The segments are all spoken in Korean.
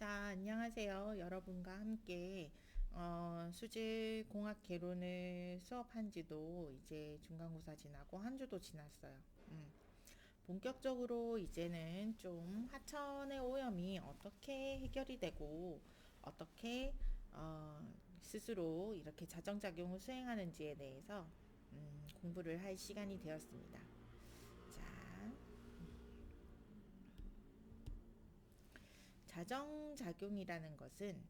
자, 안녕하세요. 여러분과 함께 수질공학 개론을 수업한 지도 이제 중간고사 지나고 한 주도 지났어요. 본격적으로 이제는 좀 하천의 오염이 어떻게 해결이 되고 어떻게 스스로 이렇게 자정작용을 수행하는지에 대해서 공부를 할 시간이 되었습니다. 자, 자정작용이라는 것은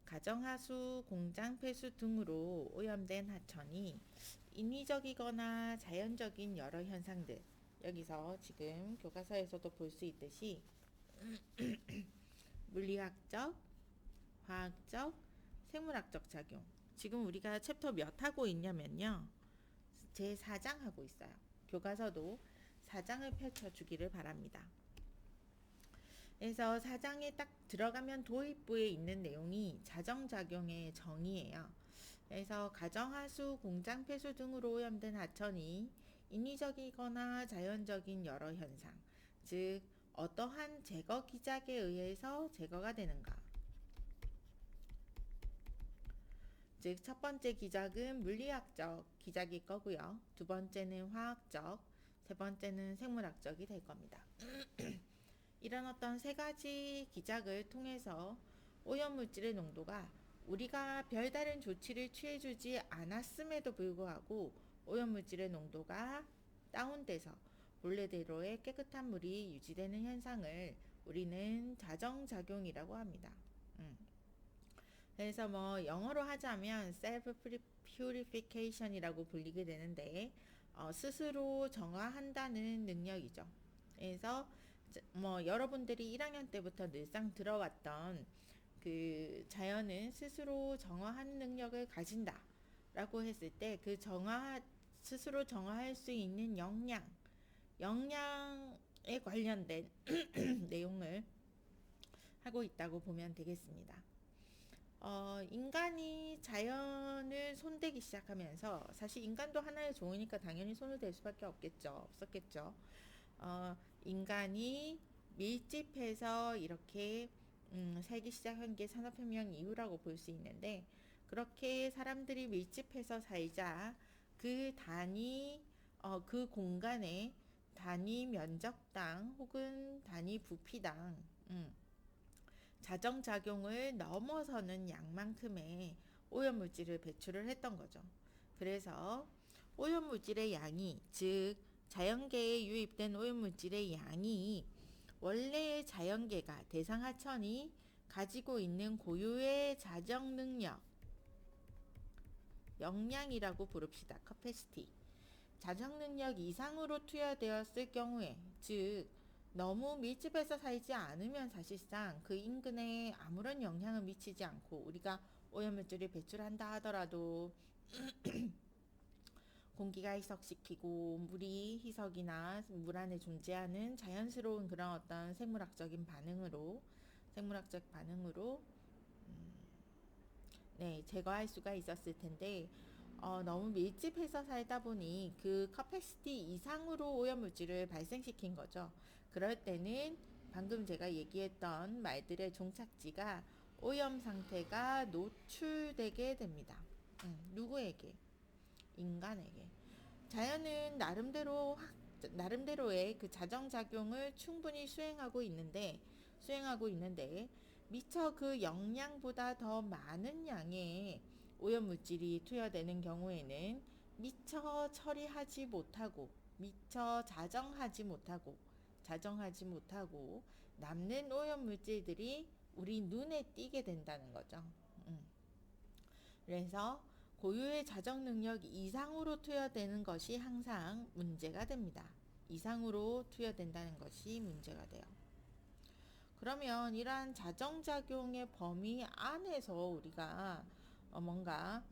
가정하수, 공장 폐수 등으로 오염된 하천이 인위적이거나 자연적인 여러 현상들, 여기서 지금 교과서에서도 볼 수 있듯이 물리학적, 화학적, 생물학적 작용. 지금 우리가 챕터 몇 하고 있냐면요. 제 4장 하고 있어요. 교과서도 4장을 펼쳐주기를 바랍니다. 그래서 4장에 딱 들어가면 도입부에 있는 내용이 자정작용의 정의예요. 그래서 가정하수, 공장 폐수 등으로 오염된 하천이 인위적이거나 자연적인 여러 현상, 즉 어떠한 제거 기작에 의해서 제거가 되는가. 즉 첫 번째 기작은 물리학적 기작일 거고요. 두 번째는 화학적, 세 번째는 생물학적이 될 겁니다. 이런 어떤 세 가지 기작을 통해서 오염물질의 농도가 우리가 별다른 조치를 취해주지 않았음에도 불구하고 오염물질의 농도가 다운돼서 본래대로의 깨끗한 물이 유지되는 현상을 우리는 자정작용이라고 합니다. 그래서 뭐 영어로 하자면 self purification이라고 불리게 되는데 스스로 정화한다는 능력이죠. 그래서 뭐 여러분들이 1학년 때부터 늘상 들어왔던 그 자연은 스스로 정화하는 능력을 가진다 라고 했을 때 그 스스로 정화할 수 있는 역량에 관련된 내용을 하고 있다고 보면 되겠습니다. 인간이 자연을 손대기 시작하면서 사실 인간도 하나의 종이니까 당연히 손을 댈 수밖에 없었겠죠. 인간이 밀집해서 이렇게 살기 시작한 게 산업혁명 이후라고 볼 수 있는데 그렇게 사람들이 밀집해서 살자 그 그 공간에 단위 면적당 혹은 단위 부피당 자정작용을 넘어서는 양만큼의 오염물질을 배출을 했던 거죠. 그래서 오염물질의 양이, 즉 자연계에 유입된 오염물질의 양이 원래의 자연계가 대상 하천이 가지고 있는 고유의 자정 능력, 역량이라고 부릅시다. capacity. 자정 능력 이상으로 투여되었을 경우에, 즉 너무 밀집해서 살지 않으면 사실상 그 인근에 아무런 영향을 미치지 않고 우리가 오염물질을 배출한다 하더라도 공기가 희석시키고 물이 희석이나 물 안에 존재하는 자연스러운 그런 어떤 생물학적 반응으로 제거할 수가 있었을 텐데 너무 밀집해서 살다 보니 그 커패시티 이상으로 오염물질을 발생시킨 거죠. 그럴 때는 방금 제가 얘기했던 말들의 종착지가 오염 상태가 노출되게 됩니다. 누구에게? 인간에게. 자연은 나름대로의 그 자정작용을 충분히 수행하고 있는데 미처 그 역량보다 더 많은 양의 오염물질이 투여되는 경우에는 미처 처리하지 못하고 미처 자정하지 못하고 남는 오염물질들이 우리 눈에 띄게 된다는 거죠. 그래서 고유의 자정 능력 이상으로 투여되는 것이 항상 문제가 됩니다. 이상으로 투여된다는 것이 문제가 돼요. 그러면 이러한 자정작용의 범위 안에서 우리가 뭔가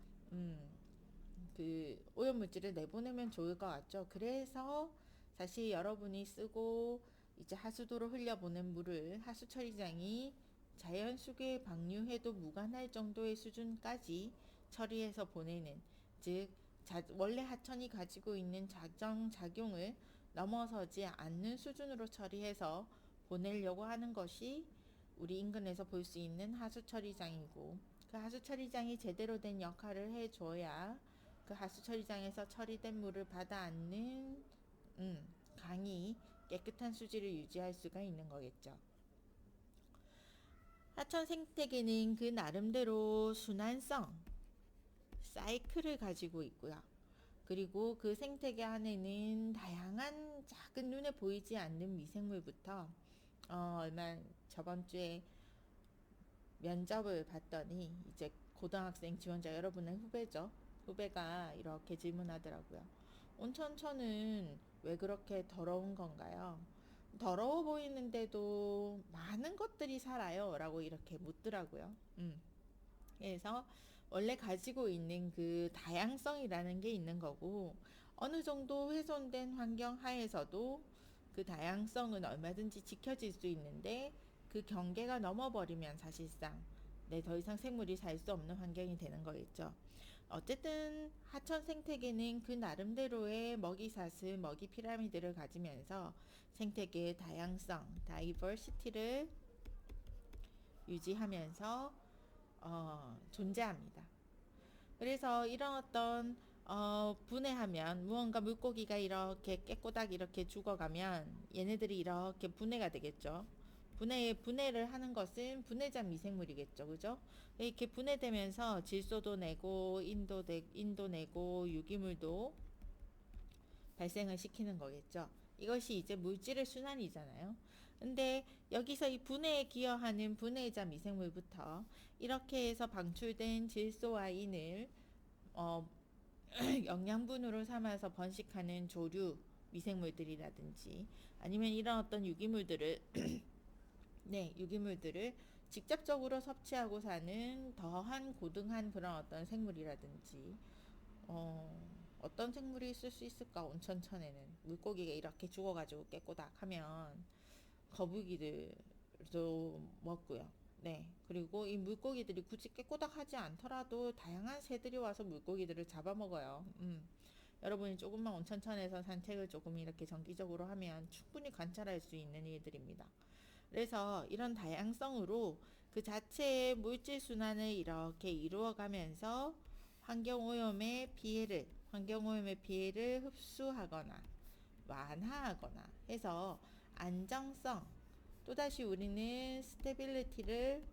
그 오염물질을 내보내면 좋을 것 같죠. 그래서 사실 여러분이 쓰고 이제 하수도로 흘려보낸 물을 하수처리장이 자연수계에 방류해도 무관할 정도의 수준까지 처리해서 보내는, 즉 원래 하천이 가지고 있는 자정작용을 넘어서지 않는 수준으로 처리해서 보내려고 하는 것이 우리 인근에서 볼 수 있는 하수 처리장이고, 그 하수 처리장이 제대로 된 역할을 해줘야 그 하수 처리장에서 처리된 물을 받아 안는 강이 깨끗한 수질을 유지할 수가 있는 거겠죠. 하천 생태계는 그 나름대로 순환성, 사이클을 가지고 있고요. 그리고 그 생태계 안에는 다양한 작은 눈에 보이지 않는 미생물부터 얼마 저번 주에 면접을 봤더니 이제 고등학생 지원자 여러분의 후배죠. 후배가 이렇게 질문하더라고요. 온천천은 왜 그렇게 더러운 건가요? 더러워 보이는데도 많은 것들이 살아요. 라고 이렇게 묻더라고요. 그래서 원래 가지고 있는 그 다양성이라는 게 있는 거고, 어느 정도 훼손된 환경 하에서도 그 다양성은 얼마든지 지켜질 수 있는데, 그 경계가 넘어버리면 사실상 더 이상 생물이 살 수 없는 환경이 되는 거겠죠. 어쨌든 하천 생태계는 그 나름대로의 먹이사슬, 먹이 피라미드를 가지면서 생태계의 다양성, 다이버시티를 유지하면서 존재합니다. 그래서 이런 어떤 분해하면 무언가 물고기가 이렇게 깨꼬닥 이렇게 죽어가면 얘네들이 이렇게 분해가 되겠죠. 분해를 하는 것은 분해자 미생물이겠죠. 그죠? 이렇게 분해되면서 질소도 내고 인도 내고 유기물도 발생을 시키는 거겠죠. 이것이 이제 물질의 순환이잖아요. 근데 여기서 이 분해에 기여하는 분해자 미생물부터 이렇게 해서 방출된 질소와 인을 영양분으로 삼아서 번식하는 조류 미생물들이라든지 아니면 이런 어떤 유기물들을 유기물들을 직접적으로 섭취하고 사는 더한 고등한 그런 어떤 생물이라든지 어떤 생물이 있을 수 있을까? 온천천에는 물고기가 이렇게 죽어가지고 깨꼬닥 하면 거북이들도 먹고요. 그리고 이 물고기들이 굳이 깨꼬닥 하지 않더라도 다양한 새들이 와서 물고기들을 잡아먹어요. 여러분이 조금만 온천천에서 산책을 조금 이렇게 정기적으로 하면 충분히 관찰할 수 있는 일들입니다. 그래서 이런 다양성으로 그 자체의 물질 순환을 이렇게 이루어가면서 환경오염의 피해를 흡수하거나 완화하거나 해서 안정성, 또다시 우리는 스테빌리티를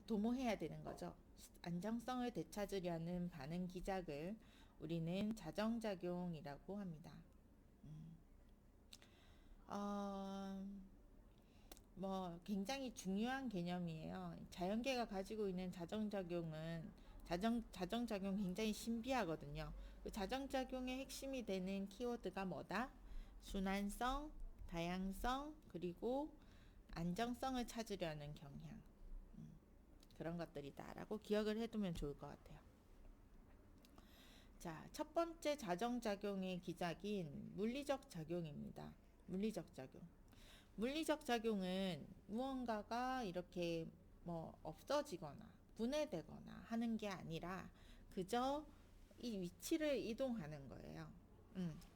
도모해야 되는 거죠. 안정성을 되찾으려는 반응 기작을 우리는 자정작용이라고 합니다. 굉장히 중요한 개념이에요. 자연계가 가지고 있는 자정작용 굉장히 신비하거든요. 그 자정작용의 핵심이 되는 키워드가 뭐다? 순환성, 다양성, 그리고 안정성을 찾으려는 경향. 그런 것들이다라고 기억을 해두면 좋을 것 같아요. 자, 첫 번째 자정작용의 기작인 물리적 작용입니다. 물리적 작용. 물리적 작용은 무언가가 이렇게 없어지거나 분해되거나 하는 게 아니라 그저 이 위치를 이동하는 거예요.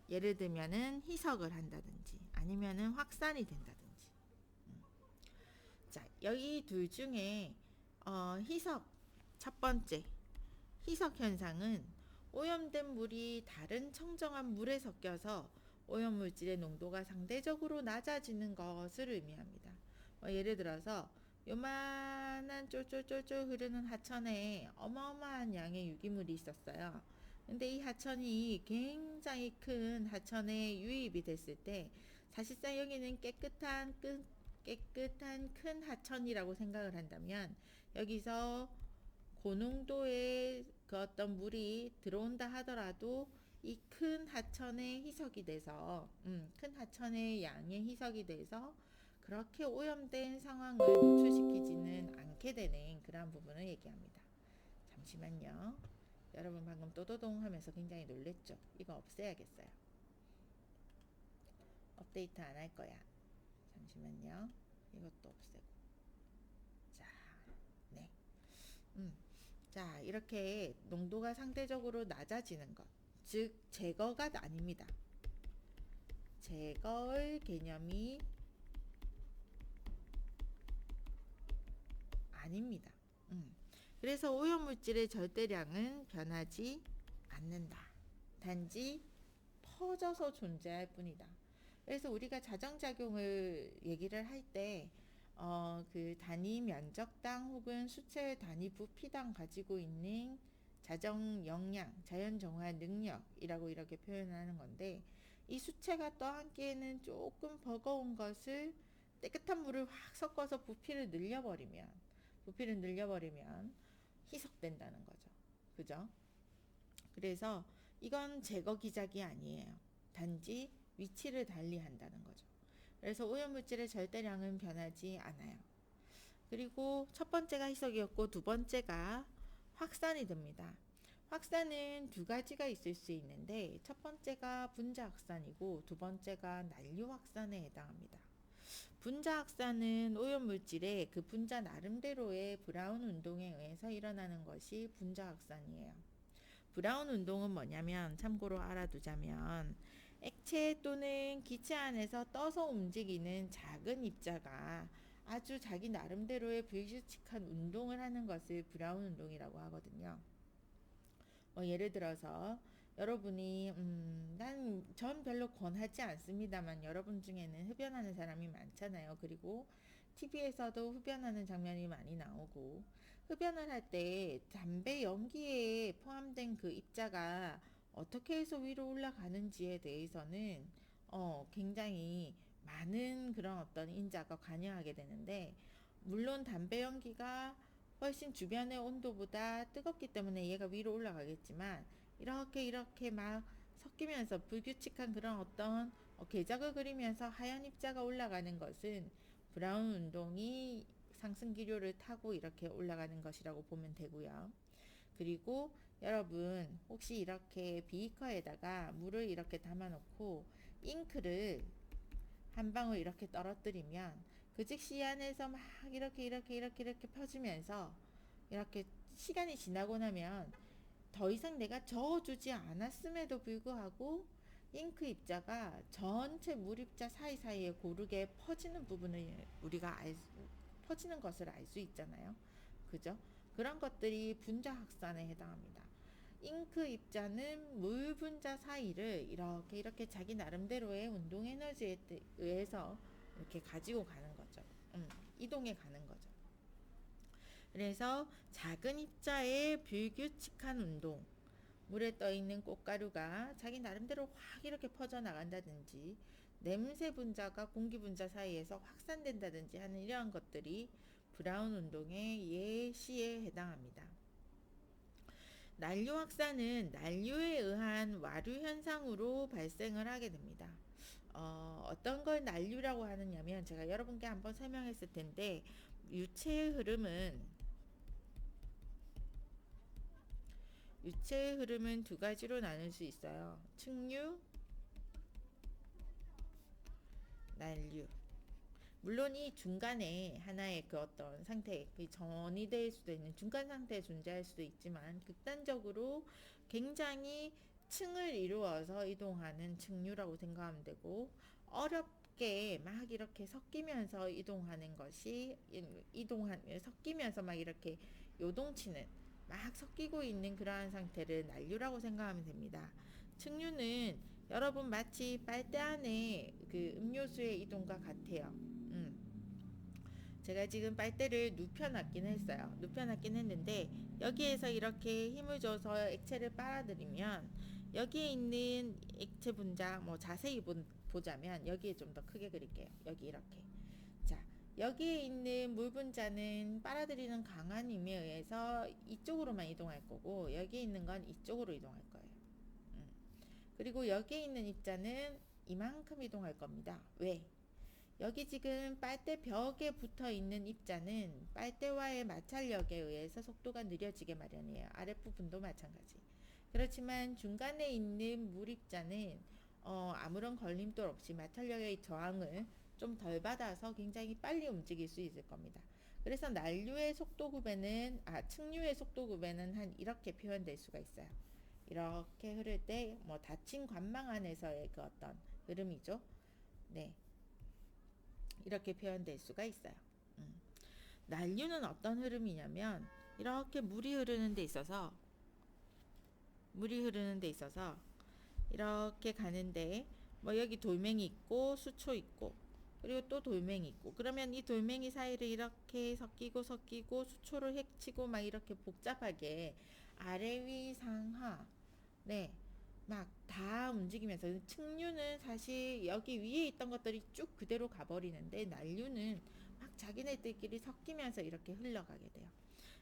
예를 들면은 희석을 한다든지 아니면은 확산이 된다든지. 자, 여기 둘 중에 희석 첫 번째 희석 현상은 오염된 물이 다른 청정한 물에 섞여서 오염물질의 농도가 상대적으로 낮아지는 것을 의미합니다. 예를 들어서 요만한 쫄쫄쫄쫄 흐르는 하천에 어마어마한 양의 유기물이 있었어요. 근데 이 하천이 굉장히 큰 하천에 유입이 됐을 때 사실상 여기는 깨끗한 큰 하천이라고 생각을 한다면 여기서 고농도의 그 어떤 물이 들어온다 하더라도 이 큰 하천의 희석이 돼서 큰 하천의 양의 희석이 돼서 그렇게 오염된 상황을 노출시키지는 않게 되는 그런 부분을 얘기합니다. 잠시만요. 여러분 방금 또도동 하면서 굉장히 놀랬죠? 이거 없애야겠어요. 업데이트 안 할 거야. 잠시만요. 이것도 없애고. 자, 자, 이렇게 농도가 상대적으로 낮아지는 것. 즉, 제거가 아닙니다. 제거의 개념이 아닙니다. 그래서 오염물질의 절대량은 변하지 않는다. 단지 퍼져서 존재할 뿐이다. 그래서 우리가 자정작용을 얘기를 할 때, 그 단위 면적당 혹은 수체 단위 부피당 가지고 있는 자정 영양, 자연 정화 능력이라고 이렇게 표현하는 건데, 이 수체가 떠안기에는 조금 버거운 것을 깨끗한 물을 확 섞어서 부피를 늘려버리면 희석된다는 거죠. 그죠? 그래서 이건 제거 기작이 아니에요. 단지 위치를 달리 한다는 거죠. 그래서 오염물질의 절대량은 변하지 않아요. 그리고 첫 번째가 희석이었고 두 번째가 확산이 됩니다. 확산은 두 가지가 있을 수 있는데 첫 번째가 분자 확산이고 두 번째가 난류 확산에 해당합니다. 분자 확산은 오염물질의 그 분자 나름대로의 브라운 운동에 의해서 일어나는 것이 분자 확산이에요. 브라운 운동은 뭐냐면 참고로 알아두자면 액체 또는 기체 안에서 떠서 움직이는 작은 입자가 아주 자기 나름대로의 불규칙한 운동을 하는 것을 브라운 운동이라고 하거든요. 예를 들어서 여러분이 전 별로 권하지 않습니다만 여러분 중에는 흡연하는 사람이 많잖아요. 그리고 TV에서도 흡연하는 장면이 많이 나오고 흡연을 할 때 담배 연기에 포함된 그 입자가 어떻게 해서 위로 올라가는지에 대해서는 굉장히 많은 그런 어떤 인자가 관여하게 되는데 물론 담배 연기가 훨씬 주변의 온도보다 뜨겁기 때문에 얘가 위로 올라가겠지만 이렇게 막 섞이면서 불규칙한 그런 어떤 궤적을 그리면서 하얀 입자가 올라가는 것은 브라운 운동이 상승 기류를 타고 이렇게 올라가는 것이라고 보면 되고요. 그리고 여러분 혹시 이렇게 비커에다가 물을 이렇게 담아 놓고 잉크를 한 방울 이렇게 떨어뜨리면 그 즉시 안에서 막 이렇게 펴지면서 이렇게 시간이 지나고 나면 더 이상 내가 저어주지 않았음에도 불구하고 잉크 입자가 전체 물 입자 사이사이에 고르게 퍼지는 부분을 우리가 퍼지는 것을 알 수 있잖아요. 그죠? 그런 것들이 분자 확산에 해당합니다. 잉크 입자는 물 분자 사이를 이렇게 자기 나름대로의 운동 에너지에 의해서 이렇게 가지고 가는 거죠. 이동해 가는 거죠. 그래서 작은 입자의 불규칙한 운동, 물에 떠 있는 꽃가루가 자기 나름대로 확 이렇게 퍼져 나간다든지 냄새 분자가 공기 분자 사이에서 확산된다든지 하는 이러한 것들이 브라운 운동의 예시에 해당합니다. 난류 확산은 난류에 의한 와류 현상으로 발생을 하게 됩니다. 어떤 걸 난류라고 하느냐면 제가 여러분께 한번 설명했을 텐데 유체의 흐름은 두 가지로 나눌 수 있어요. 측류, 난류. 물론 이 중간에 하나의 그 어떤 상태, 그 전이 될 수도 있는 중간 상태에 존재할 수도 있지만 극단적으로 굉장히 층을 이루어서 이동하는 측류라고 생각하면 되고 어렵게 막 이렇게 섞이면서 이동하는 것이 섞이면서 막 이렇게 요동치는 막 섞이고 있는 그러한 상태를 난류라고 생각하면 됩니다. 측류는 여러분 마치 빨대 안에 그 음료수의 이동과 같아요. 제가 지금 빨대를 눕혀놨긴 했는데 여기에서 이렇게 힘을 줘서 액체를 빨아들이면 여기에 있는 액체 분자 자세히 보자면 여기에 좀 더 크게 그릴게요. 여기 이렇게. 자, 여기에 있는 물 분자는 빨아들이는 강한 힘에 의해서 이쪽으로만 이동할 거고 여기에 있는 건 이쪽으로 이동할 거예요. 그리고 여기에 있는 입자는 이만큼 이동할 겁니다. 왜? 여기 지금 빨대 벽에 붙어 있는 입자는 빨대와의 마찰력에 의해서 속도가 느려지게 마련이에요. 아랫부분도 마찬가지. 그렇지만 중간에 있는 물 입자는 아무런 걸림돌 없이 마찰력의 저항을 좀 덜 받아서 굉장히 빨리 움직일 수 있을 겁니다. 그래서 난류의 속도 구배는 측류의 속도 구배는 한 이렇게 표현될 수가 있어요. 이렇게 흐를 때 닫힌 관망 안에서의 그 어떤 흐름이죠. 네. 이렇게 표현될 수가 있어요. 난류는 어떤 흐름이냐면 이렇게 물이 흐르는 데 있어서 이렇게 가는데 뭐 여기 돌멩이 있고 수초 있고 그리고 또 돌멩이 있고 그러면 이 돌멩이 사이를 이렇게 섞이고 수초를 헤치고 막 이렇게 복잡하게 아래 위 상하 네 막 다 움직이면서 측류는 사실 여기 위에 있던 것들이 쭉 그대로 가버리는데 난류는 막 자기네들끼리 섞이면서 이렇게 흘러가게 돼요.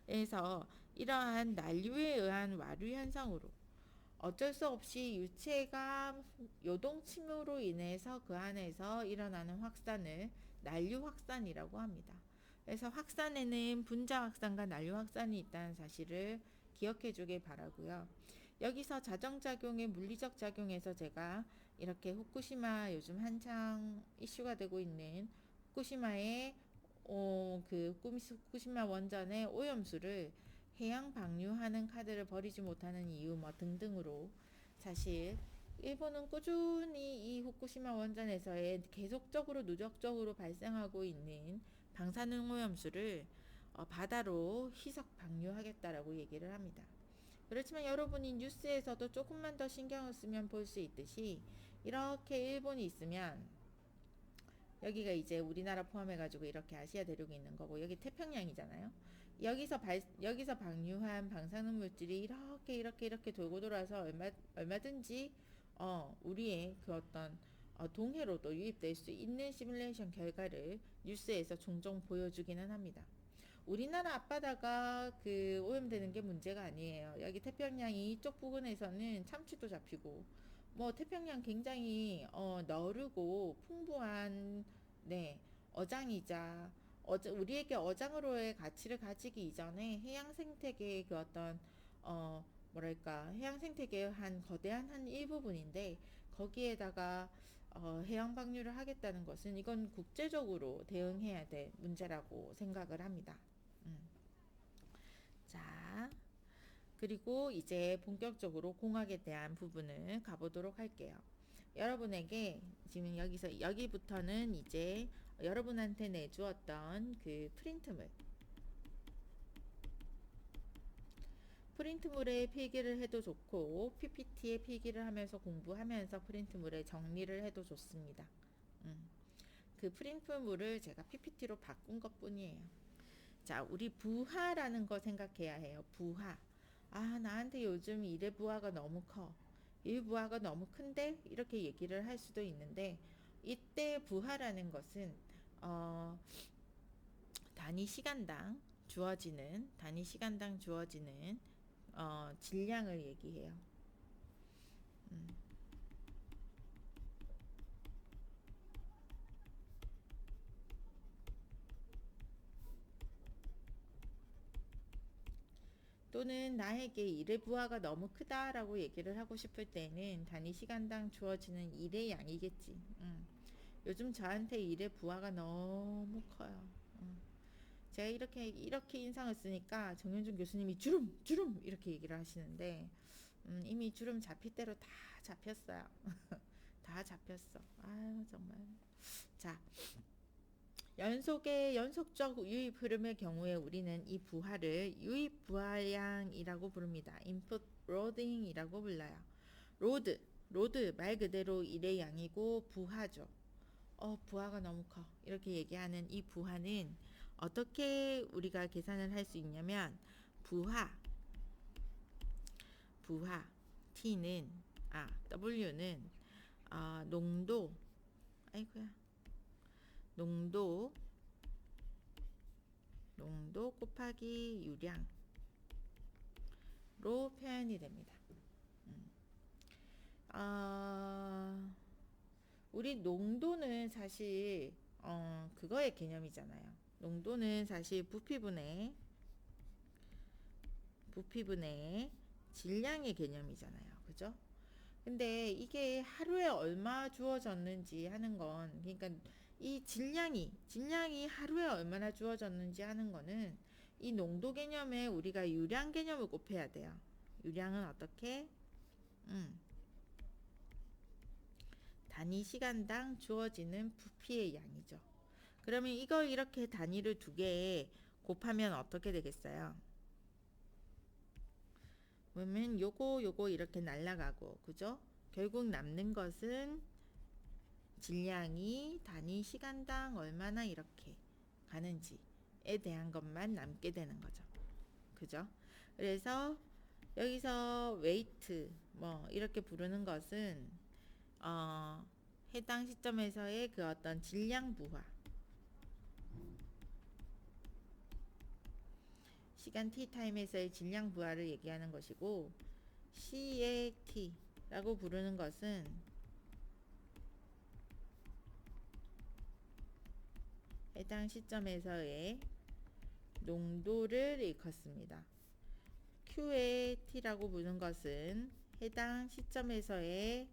그래서 이러한 난류에 의한 와류 현상으로 어쩔 수 없이 유체가 요동침으로 인해서 그 안에서 일어나는 확산을 난류 확산이라고 합니다. 그래서 확산에는 분자 확산과 난류 확산이 있다는 사실을 기억해 주길 바라고요. 여기서 자정작용의 물리적 작용에서 제가 이렇게 후쿠시마 요즘 한창 이슈가 되고 있는 후쿠시마의 그 후쿠시마 원전의 오염수를 해양 방류하는 카드를 버리지 못하는 이유 뭐 등등으로 사실 일본은 꾸준히 이 후쿠시마 원전에서의 계속적으로 누적적으로 발생하고 있는 방사능 오염수를 바다로 희석 방류하겠다라고 얘기를 합니다. 그렇지만 여러분이 뉴스에서도 조금만 더 신경을 쓰면 볼 수 있듯이 이렇게 일본이 있으면 여기가 이제 우리나라 포함해가지고 이렇게 아시아 대륙에 있는 거고 여기 태평양이잖아요. 여기서 방류한 방사능 물질이 이렇게 돌고 돌아서 얼마든지 우리의 그 어떤 동해로도 유입될 수 있는 시뮬레이션 결과를 뉴스에서 종종 보여주기는 합니다. 우리나라 앞바다가 그 오염되는 게 문제가 아니에요. 여기 태평양 이쪽 부근에서는 참치도 잡히고 뭐 태평양 굉장히 너르고 풍부한 네 어장이자 우리에게 어장으로의 가치를 가지기 이전에 해양 생태계의 그 어떤 뭐랄까 해양 생태계의 한 거대한 한 일부분인데 거기에다가 해양 방류를 하겠다는 것은 이건 국제적으로 대응해야 될 문제라고 생각을 합니다. 자, 그리고 이제 본격적으로 공학에 대한 부분을 가보도록 할게요. 여러분에게 지금 여기부터는 이제 여러분한테 내주었던 그 프린트물에 필기를 해도 좋고 PPT에 필기를 하면서 공부하면서 프린트물에 정리를 해도 좋습니다. 그 프린트물을 제가 PPT로 바꾼 것 뿐이에요. 자, 우리 부하라는 거 생각해야 해요. 부하. 아, 나한테 요즘 일의 부하가 너무 커. 일 부하가 너무 큰데? 이렇게 얘기를 할 수도 있는데 이때 부하라는 것은 어, 단위 시간당 주어지는 질량을 얘기해요. 또는 나에게 일의 부하가 너무 크다라고 얘기를 하고 싶을 때는 단위 시간당 주어지는 일의 양이겠지. 요즘 저한테 일의 부하가 너무 커요. 제가 이렇게 인상을 쓰니까 정현준 교수님이 주름 이렇게 얘기를 하시는데 이미 주름 잡힐 대로 다 잡혔어요. 다 잡혔어. 아유 정말. 자, 연속적 유입 흐름의 경우에 우리는 이 부하를 유입 부하량이라고 부릅니다. input loading이라고 불러요. 로드 말 그대로 일의 양이고 부하죠. 부하가 너무 커. 이렇게 얘기하는 이 부하는 어떻게 우리가 계산을 할 수 있냐면 부하 T는 W는 농도 곱하기 유량로 표현이 됩니다. 우리 농도는 사실 그거의 개념이잖아요. 농도는 사실 부피분의 질량의 개념이잖아요. 그죠? 근데 이게 하루에 얼마 주어졌는지 하는 건 그러니까 이 질량이 하루에 얼마나 주어졌는지 하는 거는 이 농도 개념에 우리가 유량 개념을 곱해야 돼요. 유량은 어떻게? 단위 시간당 주어지는 부피의 양이죠. 그러면 이걸 이렇게 단위를 두 개에 곱하면 어떻게 되겠어요? 그러면 요거 이렇게 날라가고, 그죠? 결국 남는 것은 질량이 단위 시간당 얼마나 이렇게 가는지에 대한 것만 남게 되는 거죠. 그죠? 그래서 여기서 웨이트 뭐 이렇게 부르는 것은 해당 시점에서의 그 어떤 질량 부하, 시간 t 타임에서의 질량 부하를 얘기하는 것이고, C의 t라고 부르는 것은 해당 시점에서의 농도를 일컫습니다. Q의 t라고 부르는 것은 해당 시점에서의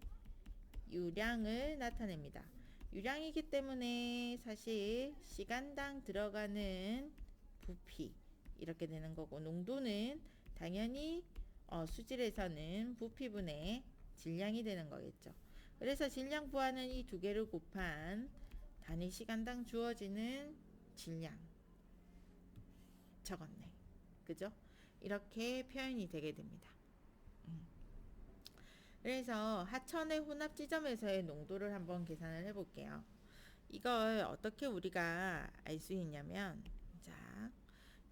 유량을 나타냅니다. 유량이기 때문에 사실 시간당 들어가는 부피 이렇게 되는 거고, 농도는 당연히 수질에서는 부피분의 질량이 되는 거겠죠. 그래서 질량 부하는 이 두 개를 곱한 단위 시간당 주어지는 질량 적었네. 그죠? 이렇게 표현이 되게 됩니다. 그래서 하천의 혼합 지점에서의 농도를 한번 계산을 해볼게요. 이걸 어떻게 우리가 알 수 있냐면, 자,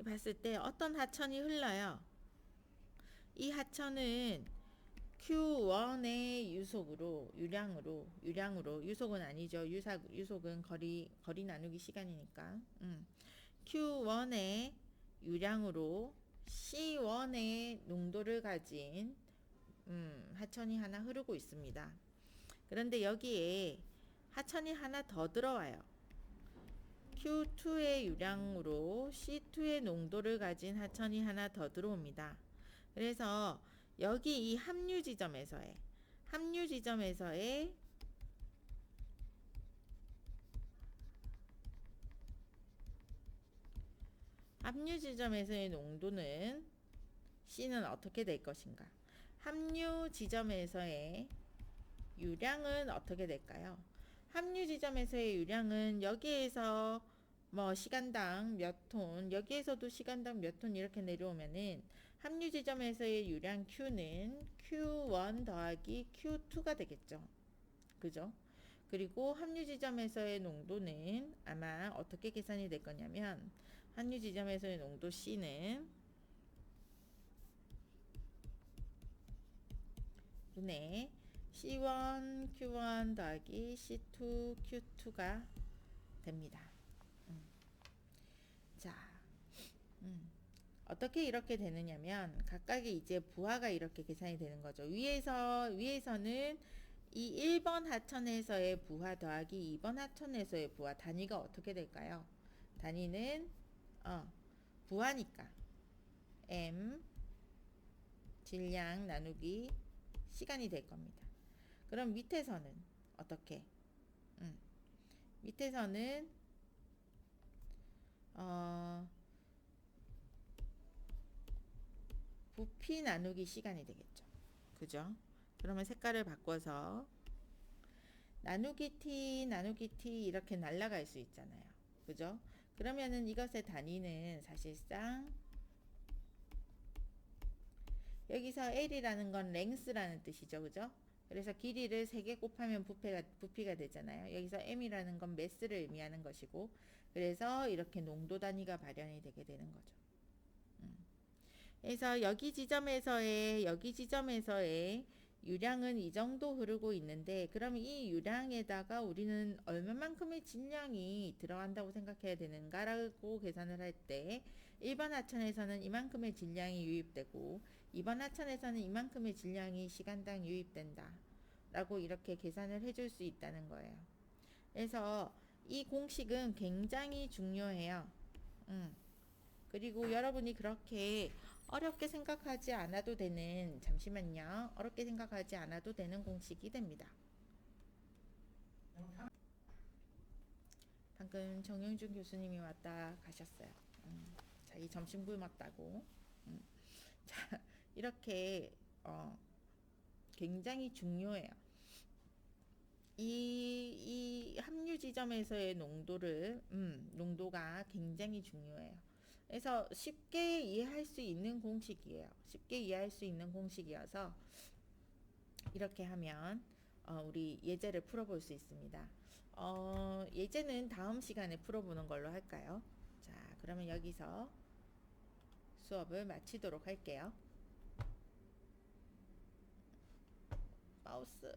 봤을 때 어떤 하천이 흘러요. 이 하천은 Q1의 유량으로, 유속은 아니죠. 유속은 거리 나누기 시간이니까. Q1의 유량으로 C1의 농도를 가진 하천이 하나 흐르고 있습니다. 그런데 여기에 하천이 하나 더 들어와요. Q2의 유량으로 C2의 농도를 가진 하천이 하나 더 들어옵니다. 그래서 여기 이 합류 지점에서의 농도는 C는 어떻게 될 것인가? 합류 지점에서의 유량은 어떻게 될까요? 합류 지점에서의 유량은 여기에서 뭐 시간당 몇 톤, 여기에서도 시간당 몇 톤 이렇게 내려오면은 합류 지점에서의 유량 Q는 Q1 더하기 Q2가 되겠죠. 그죠? 그리고 합류 지점에서의 농도는 아마 어떻게 계산이 될 거냐면, 합류 지점에서의 농도 C는 분의 C1 Q1 더하기 C2 Q2가 됩니다. 자, 어떻게 이렇게 되느냐면 각각의 이제 부하가 이렇게 계산이 되는 거죠. 위에서는 이 1번 하천에서의 부하 더하기 2번 하천에서의 부하, 단위가 어떻게 될까요? 단위는 부하니까 M 질량 나누기 시간이 될 겁니다. 그럼 밑에서는 어떻게? 밑에서는 부피 나누기 시간이 되겠죠. 그죠? 그러면 색깔을 바꿔서 나누기 t 이렇게 날아갈 수 있잖아요. 그죠? 그러면은 이것의 단위는 사실상 여기서 L이라는 건 랭스라는 뜻이죠. 그죠? 그래서 길이를 3개 곱하면 부피가 되잖아요. 여기서 M이라는 건 매스를 의미하는 것이고, 그래서 이렇게 농도 단위가 발현이 되게 되는 거죠. 그래서 여기 지점에서의 유량은 이 정도 흐르고 있는데, 그럼 이 유량에다가 우리는 얼마만큼의 질량이 들어간다고 생각해야 되는가라고 계산을 할 때 1번 하천에서는 이만큼의 질량이 유입되고 2번 하천에서는 이만큼의 질량이 시간당 유입된다 라고 이렇게 계산을 해줄 수 있다는 거예요. 그래서 이 공식은 굉장히 중요해요. 그리고 여러분이 그렇게 어렵게 생각하지 않아도 되는, 잠시만요. 어렵게 생각하지 않아도 되는 공식이 됩니다. 방금 정영준 교수님이 왔다 가셨어요. 자기 점심 굶었다고. 자, 이렇게 굉장히 중요해요. 이 합류 지점에서의 농도가 굉장히 중요해요. 그래서 쉽게 이해할 수 있는 공식이에요. 쉽게 이해할 수 있는 공식이어서 이렇게 하면 우리 예제를 풀어볼 수 있습니다. 예제는 다음 시간에 풀어보는 걸로 할까요? 자, 그러면 여기서 수업을 마치도록 할게요. 마우스